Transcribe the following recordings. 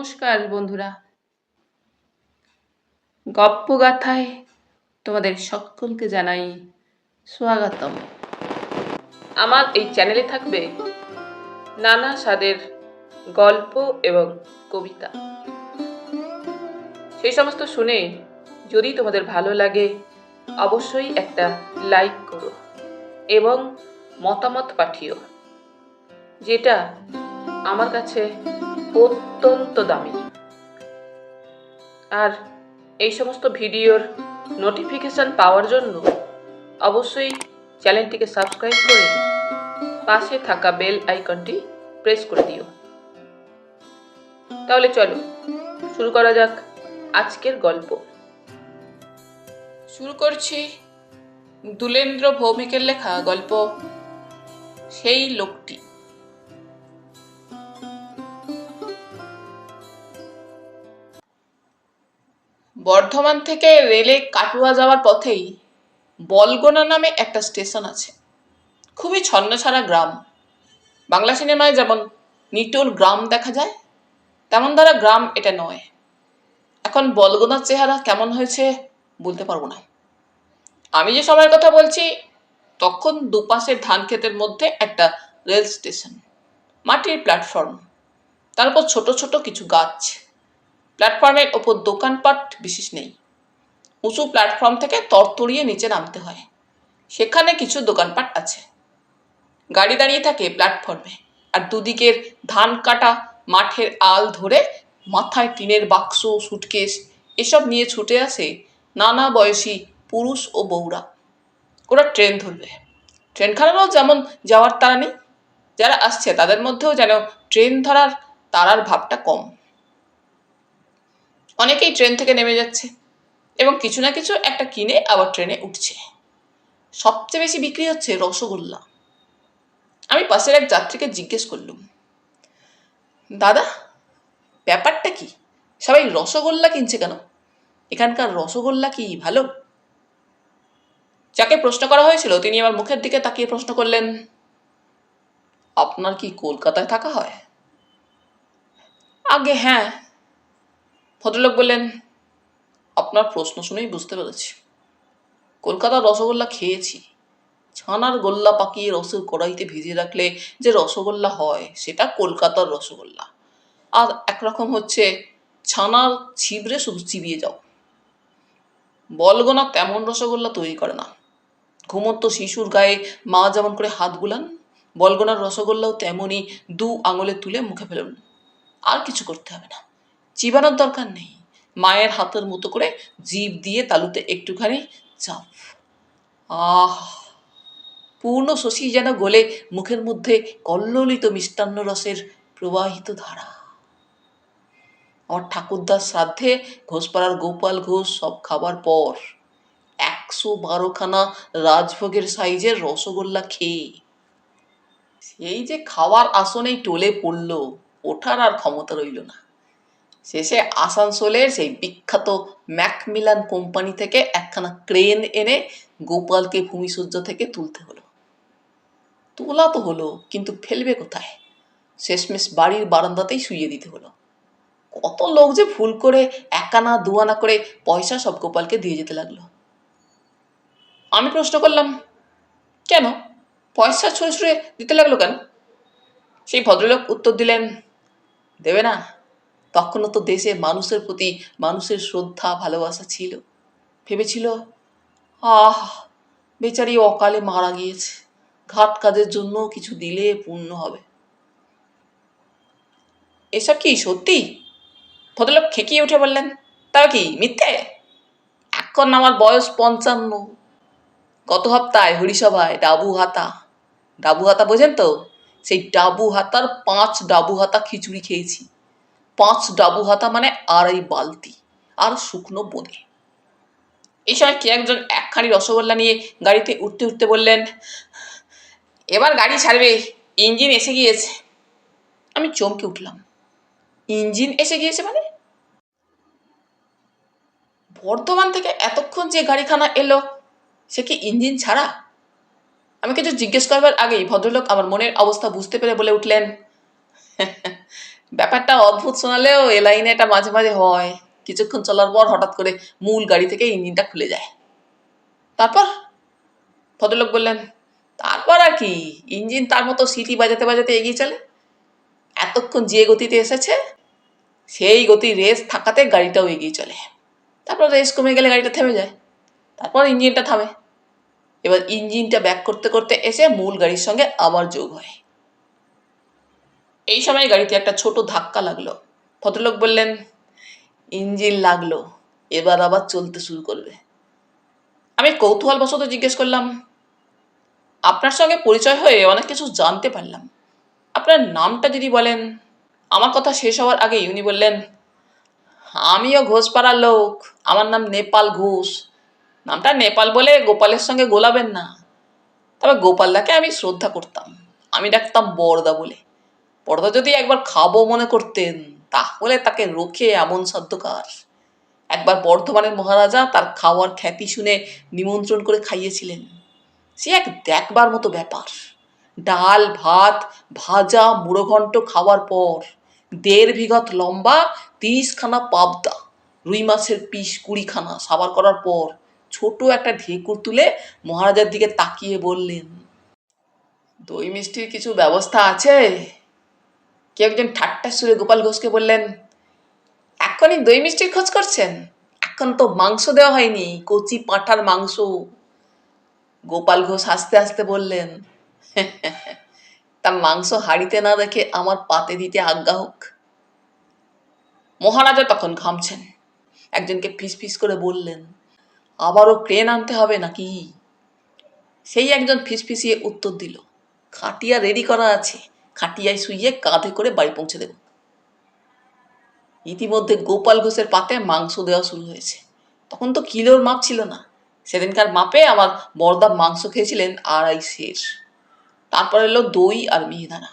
নমস্কার বন্ধুরা, গপ্পগাথায় তোমাদের সকলকে জানাই স্বাগতম। আমার এই চ্যানেলে থাকবে নানা স্বাদের গল্প এবং কবিতা। সেই সমস্ত শুনে যদি তোমাদের ভালো লাগে অবশ্যই একটা লাইক করো এবং মতামত পাঠিও, যেটা আমার কাছে অত্যন্ত দামি। আর এই সমস্ত ভিডিওর নোটিফিকেশন পাওয়ার জন্য অবশ্যই চ্যানেলটিকে সাবস্ক্রাইব করে পাশে থাকা বেল আইকনটি প্রেস করে দিও। তাহলে চলো শুরু করা যাক আজকের গল্প। শুরু করছি দুলেন্দ্র ভৌমিকের লেখা গল্প সেই লোকটি। বর্ধমান থেকে রেলে কাটুয়া যাওয়ার পথেই বলগোনা নামে একটা স্টেশন আছে। খুবই ছন্নছাড়া গ্রাম। বাংলা সিনেমায় যেমন নিটোল গ্রাম দেখা যায়, তেমন দ্বারা গ্রাম এটা নয়। এখন বলগোনার চেহারা কেমন হয়েছে বলতে পারবো না। আমি যে সময়ের কথা বলছি তখন দুপাশের ধান ক্ষেতের মধ্যে একটা রেল স্টেশন, মাটির প্ল্যাটফর্ম, তারপর ছোট ছোট কিছু গাছ। প্ল্যাটফর্মের ওপর দোকানপাট বিশেষ নেই। উঁচু প্ল্যাটফর্ম থেকে তরতরিয়ে নিচে নামতে হয়। সেখানে কিছু দোকানপাট আছে। গাড়ি দাঁড়িয়ে থাকে প্ল্যাটফর্মে, আর দুদিকের ধান কাটা মাঠের আল ধরে মাথায় টিনের বাক্স, সুটকেস এসব নিয়ে ছুটে আসে নানা বয়সী পুরুষ ও বউরা। ওরা ট্রেন ধরবে। ট্রেনখানারও যেমন যাওয়ার তাড়া নেই, যারা আসছে তাদের মধ্যেও যেন ট্রেন ধরার তাড়ার ভাবটা কম। অনেকেই ট্রেন থেকে নেমে যাচ্ছে এবং কিছু না কিছু একটা কিনে আবার ট্রেনে উঠছে। সবচেয়ে বেশি বিক্রি হচ্ছে রসগোল্লা। আমি পাশের এক যাত্রীকে জিজ্ঞেস করলুম, দাদা, ব্যাপারটা কি? সবাই রসগোল্লা কিনছে কেন? এখানকার রসগোল্লা কি ভালো? যাকে প্রশ্ন করা হয়েছিল তিনি আমার মুখের দিকে তাকিয়ে প্রশ্ন করলেন, আপনার কি কলকাতায় থাকা হয়? আগে হ্যাঁ। ভদ্রলোক বললেন, আপনার প্রশ্ন শুনেই বুঝতে পেরেছি। কলকাতার রসগোল্লা খেয়েছি। ছানার গোল্লা পাকিয়ে রসের কড়াইতে ভিজিয়ে রাখলে যে রসগোল্লা হয় সেটা কলকাতার রসগোল্লা। আর একরকম হচ্ছে ছানার ছিবড়ে শুধু চিবিয়ে যাও। বলগোনা তেমন রসগোল্লা তৈরি করে না। ঘুমন্ত শিশুর গায়ে মা যেমন করে হাত বুলান, বলগোনার রসগোল্লাও তেমনই 2 আঙুলে তুলে মুখে ফেলুন। আর কিছু করতে হবে না, চিবানোর দরকার নেই। মায়ের হাতের মতো করে জিভ দিয়ে তালুতে একটুখানি চাপ। আহ, পূর্ণ শশী যেন গলে মুখের মধ্যে কল্লোলিত মিষ্টান্ন রসের প্রবাহিত ধারা। আমার ঠাকুরদার শ্রাদ্ধে ঘোষপাড়ার গোপাল ঘোষ সব খাবার পর 112খানা রাজভোগের সাইজের রসগোল্লা খেয়ে সেই যে খাওয়ার আসনেই টলে পড়ল, ওঠার আর ক্ষমতা রইল না। শেষে আসানসোলের সেই বিখ্যাত ম্যাকমিলান কোম্পানি থেকে একখানা ক্রেন এনে গোপালকে ভূমিসজ্জা থেকে তুলতে হলো। তোলা তো হলো, কিন্তু ফেলবে কোথায়? শেষমেশ বাড়ির বারান্দাতেই শুইয়ে দিতে হলো। কত লোক যে ভুল করে 1 আনা 2 আনা করে পয়সা সব গোপালকে দিয়ে যেতে লাগলো। আমি প্রশ্ন করলাম, কেন পয়সা ছুঁড়ে ছুঁড়ে দিতে লাগলো কেন? সেই ভদ্রলোক উত্তর দিলেন, দেবে না? তখনও তো দেশে মানুষের প্রতি মানুষের শ্রদ্ধা ভালোবাসা ছিল। ভেবেছিল, আহ, বেচারি অকালে মারা গিয়েছে, ঘাট কাজের জন্য কিছু দিলে পুণ্য হবে। এসব কি সত্যি? ভদ্রলোক খেকিয়ে উঠে বললেন, তাও কি মিথ্যে? এখন আমার বয়স 55। গত সপ্তাহে হরিসভায় ডাবু হাতা, ডাবু হাতা বোঝেন তো? সেই ডাবু হাতার 5 ডাবু হাতা খিচুড়ি খেয়েছি। 5 ডাবু হাতা মানে 2.5 বালতি, আর শুকনো বোঁদে। এই সময় কে একজন একখানি রসগোল্লা নিয়ে গাড়িতে উঠতে উঠতে বললেন, এবার গাড়ি ছাড়বে, ইঞ্জিন এসে গিয়েছে। আমি চমকে উঠলাম, ইঞ্জিন এসে গিয়েছে মানে? বর্ধমান থেকে এতক্ষণ যে গাড়িখানা এলো সে কি ইঞ্জিন ছাড়া? আমি কিছু জিজ্ঞেস করবার আগেই ভদ্রলোক আমার মনের অবস্থা বুঝতে পেরে বলে উঠলেন, ব্যাপারটা অদ্ভুত শোনালেও এ লাইনে এটা মাঝে মাঝে হয়। কিছুক্ষণ চলার পর হঠাৎ করে মূল গাড়ি থেকে ইঞ্জিনটা খুলে যায়। তারপর ভদ্রলোক বললেন, তারপর আর কি, ইঞ্জিন তার মতো সিটি বাজাতে বাজাতে এগিয়ে চলে। এতক্ষণ যে গতিতে এসেছে সেই গতি রেস থাকাতে গাড়িটাও এগিয়ে চলে। তারপর রেস কমে গেলে গাড়িটা থেমে যায়। তারপর ইঞ্জিনটা থামে। এবার ইঞ্জিনটা ব্যাক করতে করতে এসে মূল গাড়ির সঙ্গে আবার যোগ হয়। এই সময় গাড়িতে একটা ছোট ধাক্কা লাগলো। ভদ্রলোক বললেন, ইঞ্জিন লাগলো, এবার আবার চলতে শুরু করবে। আমি কৌতূহলবশত জিজ্ঞেস করলাম, আপনার সঙ্গে পরিচয় হয়ে অনেক কিছু জানতে পারলাম, আপনার নামটা যদি বলেন। আমার কথা শেষ হওয়ার আগেই উনি বললেন, আমিও ঘোষপাড়ার লোক, আমার নাম নেপাল ঘোষ। নামটা নেপাল বলে গোপালের সঙ্গে গোলাবেন না। তবে গোপালদাকে আমি শ্রদ্ধা করতাম, আমি ডাকতাম বড়দা বলে। বড়দা যদি একবার খাবো মনে করতেন তাহলে তাকে রোখে এমন সাধ্যকার। একবার বর্ধমানের মহারাজা তার খাওয়ার খ্যাতি শুনে নিমন্ত্রণ করে খাইয়েছিলেন। সে এক দেখবার মতো ব্যাপার। ডাল ভাত ভাজা মুড়োঘণ্ট খাওয়ার পর 1.5 বিঘত লম্বা 30খানা পাবদা, রুই মাছের পিস 20খানা সাবার করার পর ছোট একটা ঢেকুর তুলে মহারাজার দিকে তাকিয়ে বললেন, দই মিষ্টির কিছু ব্যবস্থা আছে? কে একজন ঠাট্টা সুরে গোপাল ঘোষকে বললেন, এখনই দই মিষ্টির খোঁজ করছেন? এখন তো মাংস দেওয়া হয়নি, কচি পাঁঠার মাংস। গোপাল ঘোষ হাসতে হাসতে বললেন, তা মাংস হাড়িতে না রেখে আমার পাতে দিতে আজ্ঞা হোক। মহারাজা তখন ঘামছেন। একজনকে ফিস ফিস করে বললেন, আবারও ক্রেন আনতে হবে নাকি? সেই একজন ফিসফিসিয়ে উত্তর দিল, খাটিয়া রেডি করা আছে, খাটিয়ায় শুইয়ে কাঁধে করে বাড়ি পৌঁছে দেব। ইতিমধ্যে গোপাল ঘোষের পাতে মাংস দেওয়া শুরু হয়েছে। তখন তো কিলোর মাপ ছিল না, সেদিনকার মাপে আমার বড়দা মাংস খেয়েছিলেন 2.5 সের। তারপর এলো দই আর মিহিদানা।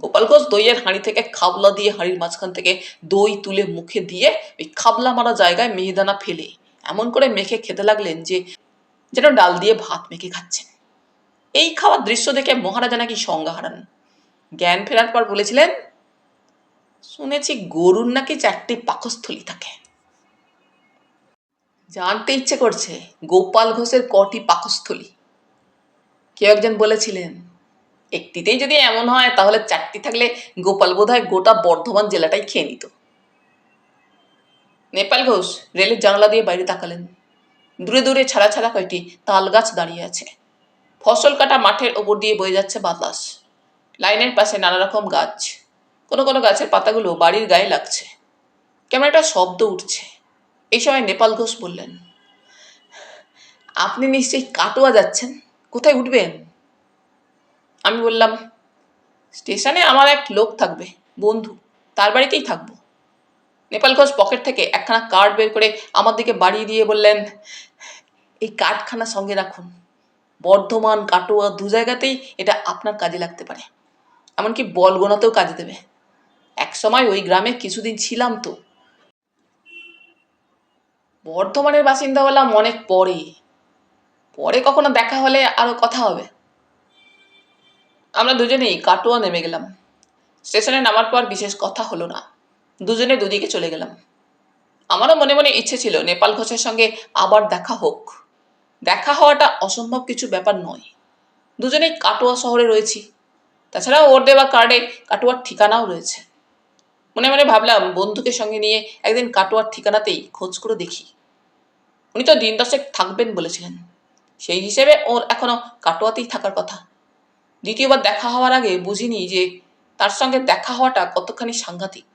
গোপাল ঘোষ দইয়ের হাঁড়ি থেকে খাবলা দিয়ে হাঁড়ির মাঝখান থেকে দই তুলে মুখে দিয়ে ওই খাবলা মারা জায়গায় মিহিদানা ফেলে এমন করে মেখে খেতে লাগলেন যে যেন ডাল দিয়ে ভাত মেখে খাচ্ছেন। এই খাওয়ার দৃশ্য দেখে মহারাজা নাকি সংজ্ঞা হারান। জ্ঞান ফেরার পর বলেছিলেন, শুনেছি গরুর নাকি 4টি পাকস্থলী থাকে। জানতে ইচ্ছে করছে গোপাল ঘোষের কটি পাকস্থলী। কেউ একজন বলেছিলেন, একটিতেই যদি এমন হয় তাহলে 4টি থাকলে গোপাল বোধহয় গোটা বর্ধমান জেলাটাই খেয়ে নিত। নেপাল ঘোষ রেলের জানলা দিয়ে বাইরে তাকালেন। দূরে দূরে ছাড়া ছাড়া কয়টি তাল গাছ দাঁড়িয়ে আছে। ফসল কাটা মাঠের ওপর দিয়ে বয়ে যাচ্ছে বাতাস। লাইনের পাশে নানা রকম গাছ। কোনো কোনো গাছের পাতাগুলো বাড়ির গায়ে লাগছে। কেমন একটা শব্দ উঠছে। এই সময় নেপাল ঘোষ বললেন, আপনি নিশ্চয়ই কাটোয়া যাচ্ছেন, কোথায় উঠবেন? আমি বললাম, স্টেশনে আমার এক লোক থাকবে, বন্ধু, তার বাড়িতেই থাকবো। নেপাল ঘোষ পকেট থেকে একখানা কার্ড বের করে আমার দিকে বাড়িয়ে দিয়ে বললেন, এই কার্ডখানা সঙ্গে রাখুন। বর্ধমান কাটোয়া 2 জায়গাতেই এটা আপনার কাজে লাগতে পারে, এমনকি বল গোনাতেও কাজে দেবে। এক সময় ওই গ্রামে কিছুদিন ছিলাম তো। বর্ধমানের বাসিন্দা হলাম অনেক পরে, পরে কখনো দেখা হলে আরো কথা হবে। আমরা দুজনেই কাটোয়া নেমে গেলাম। স্টেশনে নামার পর বিশেষ কথা হলো না, দুজনে দুদিকে চলে গেলাম। আমারও মনে মনে ইচ্ছে ছিল নেপাল ঘোষের সঙ্গে আবার দেখা হোক। দেখা হওয়াটা অসম্ভব কিছু ব্যাপার নয়, দুজনেই কাটোয়া শহরে রয়েছি। তাছাড়াও ওর দেওয়া কার্ডে কাটোয়ার ঠিকানাও রয়েছে। মনে মনে ভাবলাম, বন্ধুকে সঙ্গে নিয়ে একদিন কাটোয়ার ঠিকানাতেই খোঁজ করে দেখি। উনি তো 10 থাকবেন বলেছিলেন, সেই হিসেবে ওর এখনো কাটোয়াতেই থাকার কথা। দ্বিতীয়বার দেখা হওয়ার আগে বুঝিনি যে তার সঙ্গে দেখা হওয়াটা কতখানি সাংঘাতিক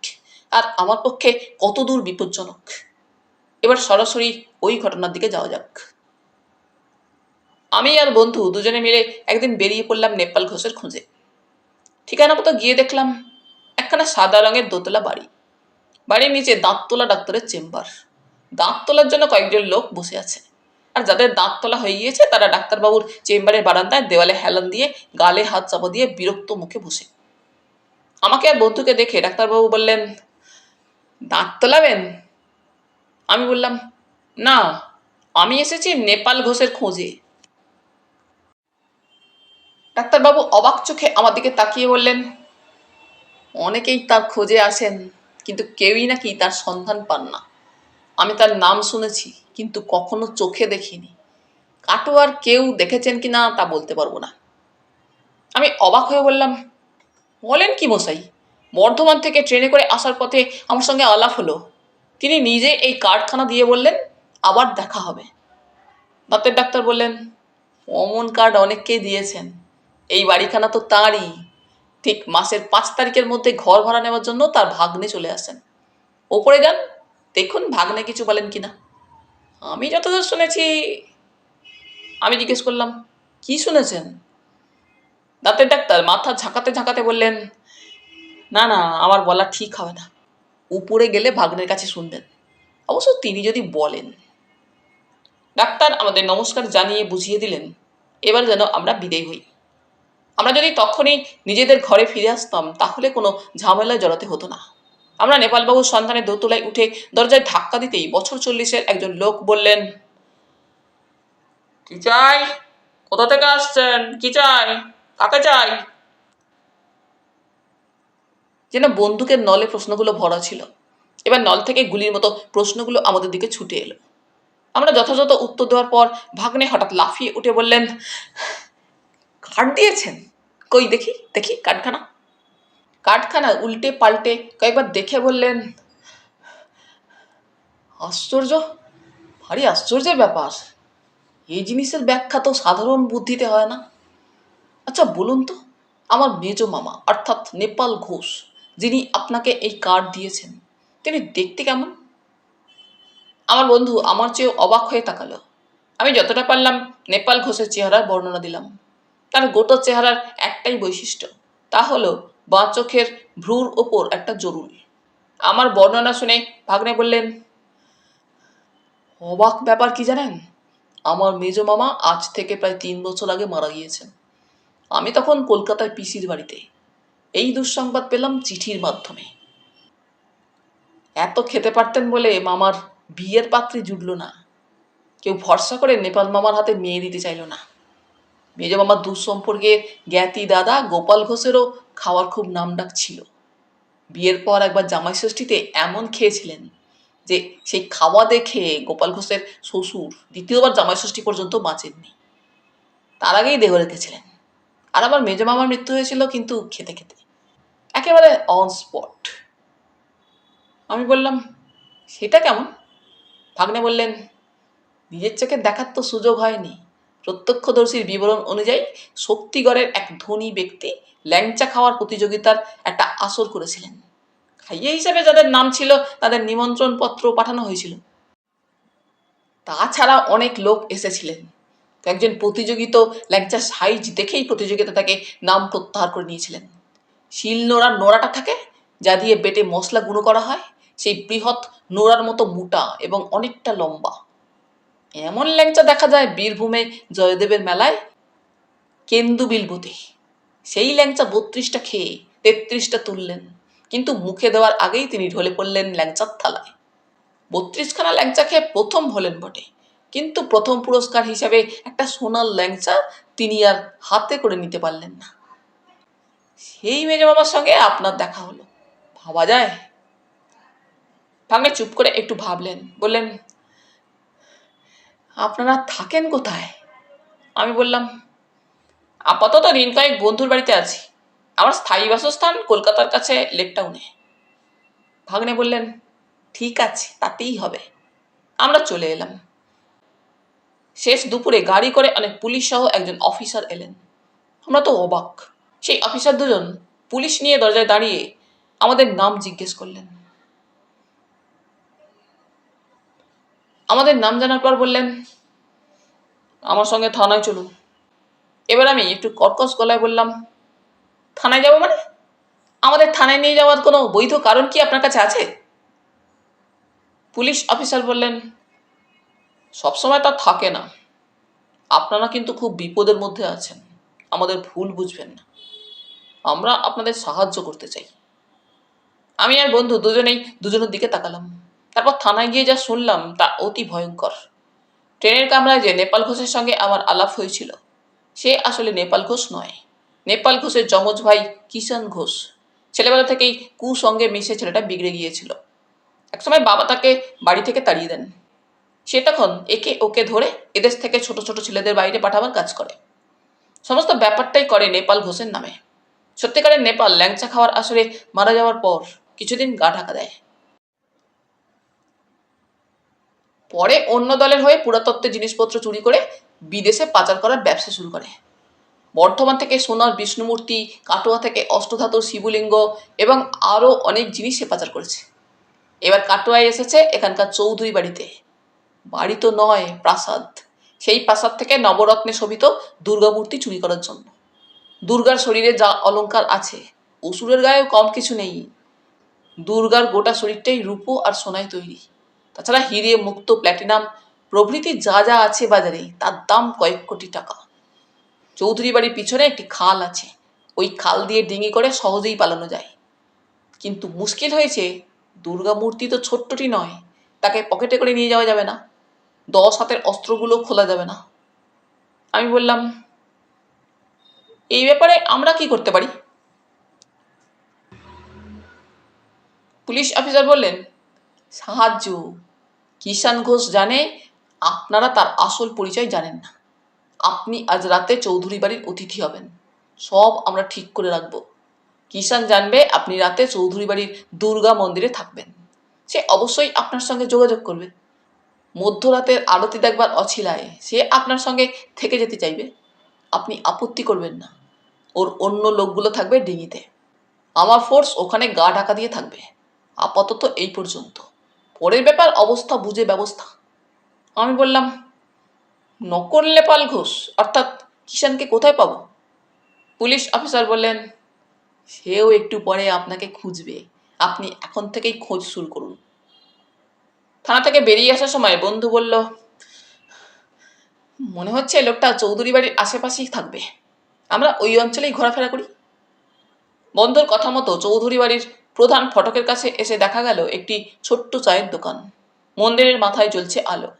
আর আমার পক্ষে কতদূর বিপজ্জনক। এবার সরাসরি ওই ঘটনার দিকে যাওয়া যাক। আমি আর বন্ধু দুজনে মিলে একদিন বেরিয়ে পড়লাম নেপাল ঘোষের খোঁজে। ঠিকানা মতো গিয়ে দেখলাম একখানা সাদা রঙের দোতলা বাড়ি। বাড়ির নিচে দাঁত তোলা ডাক্তারের চেম্বার। দাঁত তোলার জন্য কয়েকজন লোক বসে আছে, আর যাদের দাঁত তোলা হয়ে গিয়েছে তারা ডাক্তারবাবুর চেম্বারের বারান্দায় দেওয়ালে হেলান দিয়ে গালে হাত চাপা দিয়ে বিরক্ত মুখে বসে। আমাকে আর বন্ধুকে দেখে ডাক্তারবাবু বললেন, দাঁত তোলাবেন? আমি বললাম, না, আমি এসেছি নেপাল ঘোষের খোঁজে। ডাক্তারবাবু অবাক চোখে আমার দিকে তাকিয়ে বললেন, অনেকেই তার খোঁজে আসেন, কিন্তু কেউই নাকি তার সন্ধান পান না। আমি তার নাম শুনেছি, কিন্তু কখনো চোখে দেখিনি। কাটোয়ার কেউ দেখেছেন কিনা তা বলতে পারবো না। আমি অবাক হয়ে বললাম, বলেন কি মশাই? বর্ধমান থেকে ট্রেনে করে আসার পথে আমার সঙ্গে আলাপ হলো। তিনি নিজে এই কার্ডখানা দিয়ে বললেন, আবার দেখা হবে। দাঁতের ডাক্তার বললেন, অমন কার্ড অনেককেই দিয়েছেন, এই বাড়িখানা তো তাঁরই। ঠিক মাসের 5 তারিখের মধ্যে ঘর ভাড়া নেওয়ার জন্য তার ভাগ্নে চলে আসেন। ওপরে যান, দেখুন ভাগ্নে কিছু বলেন কিনা। আমি যতদূর শুনেছি। আমি জিজ্ঞেস করলাম, কি শুনেছেন? দাঁতের ডাক্তার মাথা ঝাঁকাতে ঝাঁকাতে বললেন, না না, আমার বলা ঠিক হবে না। উপরে গেলে ভাগ্নের কাছে শুনবেন, অবশ্য তিনি যদি বলেন। ডাক্তার আমাদের নমস্কার জানিয়ে বুঝিয়ে দিলেন, এবার যেন আমরা বিদায় হই। আমরা যদি তখনই নিজেদের ঘরে ফিরে আসতাম, তাহলে কোনো ঝামেলায় জড়াতে হতো না। আমরা নেপালবাবুর সন্ধানে দোতলায় উঠে দরজায় ধাক্কা দিতেই বছর 40-এর একজন লোক বললেন, কি চাই? কোথা থেকে আসছেন? কি চাই? কাকে চাই? যেন বন্দুকের নলে প্রশ্নগুলো ভরা ছিল। এবার নল থেকে গুলির মতো প্রশ্নগুলো আমাদের দিকে ছুটে এলো। আমরা যথাযথ উত্তর দেওয়ার পর ভাগ্নে হঠাৎ লাফিয়ে উঠে বললেন, কার্ড দিয়েছেন? কই দেখি দেখি কার্ডখানা। কার্ডখানা উল্টে পাল্টে কয়েকবার দেখে বললেন, আশ্চর্য, ভারী আশ্চর্যের ব্যাপার। এই জিনিসের ব্যাখ্যা তো সাধারণ বুদ্ধিতে হয় না। আচ্ছা বলুন তো, আমার মেজ মামা অর্থাৎ নেপাল ঘোষ, যিনি আপনাকে এই কার্ড দিয়েছেন, তিনি দেখতে কেমন? আমার বন্ধু আমার চেয়েও অবাক হয়ে তাকালো। আমি যতটা পারলাম নেপাল ঘোষের চেহারার বর্ণনা দিলাম। তার গোটা চেহারার একটাই বৈশিষ্ট্য, তা হলো বাঁ চোখের ভ্রুর ওপর একটা জরুল। আমার বর্ণনা শুনে ভাগ্নে বললেন, অবাক ব্যাপার কি জানেন, আমার মেজ মামা আজ থেকে প্রায় 3 বছর আগে মারা গিয়েছেন। আমি তখন কলকাতায় পিসির বাড়িতে। এই দুঃসংবাদ পেলাম চিঠির মাধ্যমে। এত খেতে পারতেন বলে মামার বিয়ের পাত্রী জুটল না। কেউ ভরসা করে নেপাল মামার হাতে মেয়ে দিতে চাইল না। মেজ মামার দুঃসম্পর্কের জ্ঞাতি দাদা গোপাল ঘোষেরও খাওয়ার খুব নামডাক ছিল। বিয়ের পর একবার জামাই ষষ্ঠীতে এমন খেয়েছিলেন যে সেই খাওয়া দেখে গোপাল ঘোষের শ্বশুর দ্বিতীয়বার জামাই ষষ্ঠী পর্যন্ত বাঁচেননি। তার আগেই দেহ রেখেছিলেন। আর আমার মেজ মামার মৃত্যু হয়েছিল কিন্তু খেতে খেতে, একেবারে অন স্পট। আমি বললাম, সেটা কেমন? ভাগ্নে বললেন, নিজের চোখে দেখার তো সুযোগ হয়নি। প্রত্যক্ষদর্শীর বিবরণ অনুযায়ী শক্তিগড়ের এক ধনী ব্যক্তি ল্যাংচা খাওয়ার প্রতিযোগিতার একটা আসর করেছিলেন। খাইয়ে হিসেবে যাদের নাম ছিল তাদের নিমন্ত্রণ পত্র পাঠানো হয়েছিল। তাছাড়া অনেক লোক এসেছিলেন। একজন প্রতিযোগী তো ল্যাংচার সাইজ দেখেই প্রতিযোগিতা তাকে নাম প্রত্যাহার করে নিয়েছিলেন। শিল নোড়ার নোড়াটা থাকে, যা দিয়ে বেটে মশলা গুঁড়ো করা হয়, সেই বৃহৎ নোড়ার মতো মোটা এবং অনেকটা লম্বা। এমন ল্যাংচা দেখা যায় বীরভূমে জয়দেবের মেলায় কেন্দু বিলবুতে। সেই ল্যাংচা 32টা খেয়ে 33টা তুললেন, কিন্তু মুখে দেওয়ার আগেই তিনি ঢলে পড়লেন ল্যাংচার থালায়। 32খানা ল্যাংচা খেয়ে প্রথম হলেন বটে, কিন্তু প্রথম পুরস্কার হিসাবে একটা সোনার ল্যাংচা তিনি আর হাতে করে নিতে পারলেন না। সেই মেজ মামার সঙ্গে আপনার দেখা হলো, ভাবা যায়? ভাগ্নে চুপ করে একটু ভাবলেন, বললেন, আপনারা থাকেন কোথায়? আমি বললাম, আপাতত দিন কয়েক বন্ধুর বাড়িতে আছি। আমার স্থায়ী বাসস্থান কলকাতার কাছে লেক টাউনে। ভাগ্নে বললেন, ঠিক আছে, তাতেই হবে। আমরা চলে এলাম। শেষ দুপুরে গাড়ি করে অনেক পুলিশ সহ একজন অফিসার এলেন। আমরা তো অবাক। সেই অফিসার দুজন পুলিশ নিয়ে দরজায় দাঁড়িয়ে আমাদের নাম জিজ্ঞেস করলেন। আমাদের নাম জানার পর বললেন, আমার সঙ্গে থানায় চলুন। এবার আমি একটু কর্কশ গলায় বললাম, থানায় যাব মানে? আমাদের থানায় নিয়ে যাওয়ার কোনো বৈধ কারণ কি আপনার কাছে আছে? পুলিশ অফিসার বললেন, সবসময় তা থাকে না। আপনারা কিন্তু খুব বিপদের মধ্যে আছেন, আমাদের ভুল বুঝবেন না। আমরা আপনাদের সাহায্য করতে চাই। আমি আর বন্ধু দুজনেই দুজনের দিকে তাকালাম। তারপর থানায় গিয়ে যা শুনলাম তা অতি ভয়ঙ্কর। ট্রেনের কামরায় যে নেপাল ঘোষের সঙ্গে আমার আলাপ হয়েছিল, সে আসলে নেপাল ঘোষ নয়। নেপাল ঘোষের যমজ ভাই কিষাণ ঘোষ, ছেলেবেলা থেকেই কুসঙ্গে মিশে ছেলেটা বিগড়ে গিয়েছিল। একসময় বাবা তাকে বাড়ি থেকে তাড়িয়ে দেন। সে তখন একে ওকে ধরে এদেশ থেকে ছোট ছোট ছেলেদের বাইরে পাঠাবার কাজ করে। সমস্ত ব্যাপারটাই করে নেপাল ঘোষের নামে। সত্যিকারের নেপাল ল্যাংচা খাওয়ার আসরে মারা যাওয়ার পর কিছুদিন গা ঢাকা দেয়। পরে অন্য দলের হয়ে পুরাতত্ত্বের জিনিসপত্র চুরি করে বিদেশে পাচার করার ব্যবসা শুরু করে। বর্ধমান থেকে সোনার বিষ্ণুমূর্তি, কাটোয়া থেকে অষ্টধাতুর শিবলিঙ্গ এবং আরও অনেক জিনিস সে পাচার করেছে। এবার কাটোয়ায় এসেছে এখানকার চৌধুরী বাড়িতে। বাড়ি তো নয়, প্রাসাদ। সেই প্রাসাদ থেকে নবরত্নে শোভিত দুর্গামূর্তি চুরি করার জন্য। দুর্গার শরীরে যা অলংকার আছে, অসুরের গায়েও কম কিছু নেই। দুর্গার গোটা শরীরটাই রূপো আর সোনায় তৈরি। তাছাড়া হিরে, মুক্তো, প্ল্যাটিনাম প্রভৃতি যা যা আছে বাজারে, তার দাম কয়েক কোটি টাকা। চৌধুরী বাড়ির পিছনে একটি খাল আছে। ওই খাল দিয়ে ডিঙি করে সহজেই পালানো যায়। কিন্তু মুশকিল হয়েছে, দুর্গা মূর্তি তো ছোট্টটি নয়, তাকে পকেটে করে নিয়ে যাওয়া যাবে না। 10 হাতের অস্ত্রগুলো খোলা যাবে না। আমি বললাম, এই ব্যাপারে আমরা কি করতে পারি? পুলিশ অফিসার বললেন, সাহায্য। কিষান ঘোষ জানে আপনারা তার আসল পরিচয় জানেন না। আপনি আজ রাতে চৌধুরী বাড়ির অতিথি হবেন। সব আমরা ঠিক করে রাখব। কিষান জানবে আপনি রাতে চৌধুরী বাড়ির দুর্গা মন্দিরে থাকবেন। সে অবশ্যই আপনার সঙ্গে যোগাযোগ করবে। মধ্যরাতের আরতি দেখবার অছিলায় সে আপনার সঙ্গে থেকে যেতে চাইবে। আপনি আপত্তি করবেন না। ওর অন্য লোকগুলো থাকবে ডিঙিতে। আমার ফোর্স ওখানে গা ঢাকা দিয়ে থাকবে। আপাতত এই পর্যন্ত। পরের ব্যাপার অবস্থা বুঝে ব্যবস্থা। আমি বললাম, নকল নেপাল ঘোষ অর্থাৎ কিষানকে কোথায় পাবো? পুলিশ অফিসার বললেন, সেও একটু পরে আপনাকে খুঁজবে। আপনি এখন থেকেই খোঁজ শুরু করুন। থানা থেকে বেরিয়ে আসার সময় বন্ধু বলল, মনে হচ্ছে লোকটা চৌধুরী বাড়ির আশেপাশেই থাকবে। আমরা ওই অঞ্চলেই ঘোরাফেরা করি। বন্ধুর কথা মতো চৌধুরী বাড়ির প্রধান ফটকের কাছে এসে দেখা গেল একটি ছোট্ট চায়ের দোকান। মন্দিরের মাথায় জ্বলছে আলো।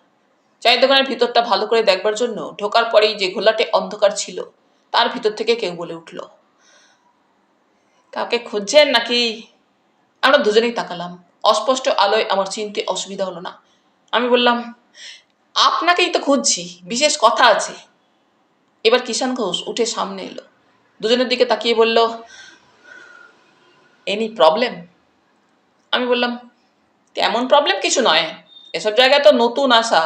চায়ের দোকানের ভিতরটা ভালো করে দেখবার জন্য ঢোকার পরেই যে ঘোলাটে অন্ধকার ছিল, তার ভিতর থেকে কেউ বলে উঠল, কাউকে খুঁজছেন নাকি? আমরা দুজনেই তাকালাম। অস্পষ্ট আলোয় আমার চিনতে অসুবিধা হলো না। আমি বললাম, আপনাকেই তো খুঁজছি, বিশেষ কথা আছে। এবার কিষান ঘোষ উঠে সামনে এলো। দুজনের দিকে তাকিয়ে বলল, এনি প্রবলেম? আমি বললাম, তেমন প্রবলেম কিছু নয়। এসব জায়গায় তো নতুন আসা।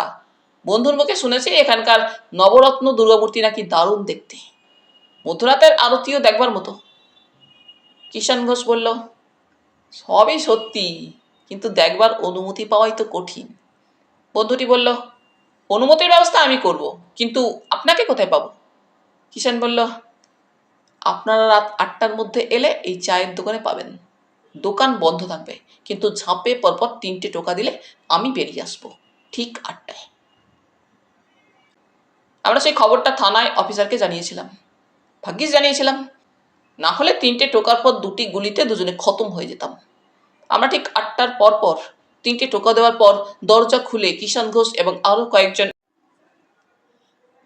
বন্ধুর মুখে শুনেছি এখানকার নবরত্ন দুর্গামূর্তি নাকি দারুণ দেখতে। মধ্যরাতের আরতিও দেখবার মতো। কিষান ঘোষ বলল, সবই সত্যি, কিন্তু দেখবার অনুমতি পাওয়াই তো কঠিন। বন্ধুটি বলল, অনুমতির ব্যবস্থা আমি করব, কিন্তু আপনাকে কোথায় পাবো? কিষান বলল, আপনারা রাত 8টার মধ্যে এলে এই চায়ের দোকানে পাবেন। দোকান বন্ধ থাকবে, কিন্তু ঝাঁপে পরপর 3টে টোকা দিলে আমি বেরিয়ে আসবো ঠিক 8টায়। আমরা সেই খবরটা থানায় অফিসারকে জানিয়েছিলাম। ভাগ্যিস জানিয়েছিলাম, না হলে 3টে টোকার পর 2টি গুলিতে দুজনে খতম হয়ে যেতাম। আমরা ঠিক 8টার পর 3টে টোকা দেওয়ার পর দরজা খুলে কিষান ঘোষ এবং আরো কয়েকজন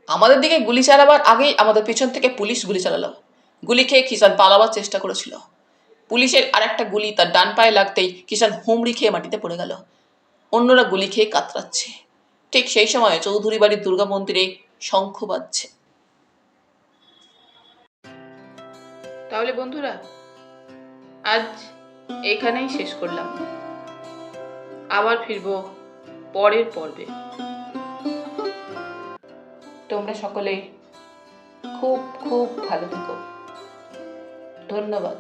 আমাদের দিকে গুলি চালাবার আগেই আমাদের পিছন থেকে পুলিশ গুলি চালালো। গুলি খেয়ে কিষান পালাবার চেষ্টা করেছিল। পুলিশের আরেকটা গুলি তার ডান পায়ে লাগতেই কিষান হুমড়ি খেয়ে মাটিতে পড়ে গেল। অন্যরা গুলি খেয়ে কাতরাচ্ছে। ঠিক সেই সময় চৌধুরী বাড়ির দুর্গা মন্দিরে শঙ্খ বাজছে। তাহলে বন্ধুরা, আজ এখানেই শেষ করলাম। আবার ফিরবো পরের পর্বে। তোমরা সকলে খুব খুব ভালো থেকো। ধন্যবাদ।